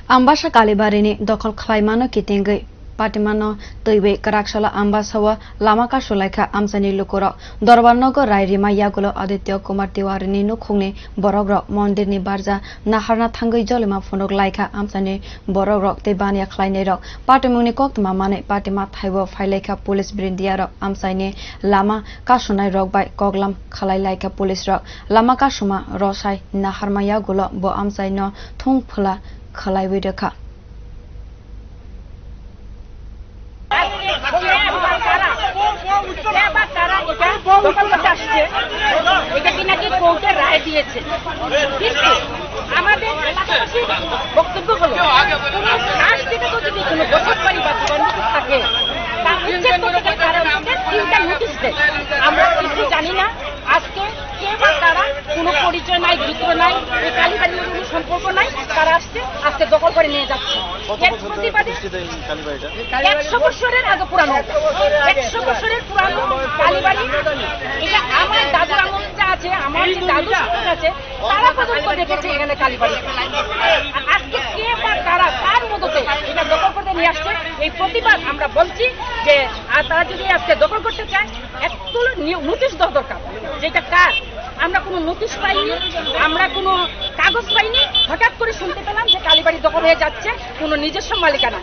Ambasa Kalibarini Dokol Klaimano Kitingi Patimano Tui Karakshala Ambasawa Lamaka Shulaika Amsani Lukuro Dorwanogo Rairima Yagulo Aditya Kumar Tiwarini Nukuni Borogrok Mondirni Barza Naharna Tangi Jolima Fonok Laika Amsani Borogrok Tebania Klainerok Patimuni Kokmamane Patimat Haiwo Faileka Police Brindiaro Amsani Lama Kashunai Rock by Koglam Kalailaika Police Rock Lama Kashuma Rosai Naharma Yagulo Bo Amsai no Tungpula Kalai Widaka এটা কি নাকি কোর্টে রায় দিয়েছে কিন্তু আমাদের বক্তব্য হলো কোনো খাস থেকে তো যদি কোনো বসতবাড়ি বা দোকানগুলো থাকে তার উচ্ছেদ করতে তারা তিনটা নোটিশ দেয় আমরা কিছু জানি না আজকে কে বা তারা কোনো পরিচয় নাই বিক্র নাই ওই কালীবাড়ির কোনো সম্পর্ক নাই তারা আসছে আজকে দখল করে নিয়ে যাচ্ছে 100 বছরের আগে পুরানো 100 বছরের পুরানো কালীবাড়ি এটা আমার দাদুর আমল যা আছে আমার যে দাদু আছে তারা পর্যন্ত দেখেছে এখানে কালীবাড়ি আজকে কে বা তারা কার মদতে এটা দখল করতে নিয়ে আসছে এই প্রতিবাদ আমরা বলছি যে তারা যদি আজকে দখল করতে চায় একটু নোটিশ দেওয়া দরকার যেটা কার আমরা কোনো নোটিশ পাইনি আমরা কোনো কাগজ পাইনি হঠাৎ করে শুনতে পেলাম যে কালীবাড়ি দখল হয়ে যাচ্ছে কোনো নিজস্ব মালিকানা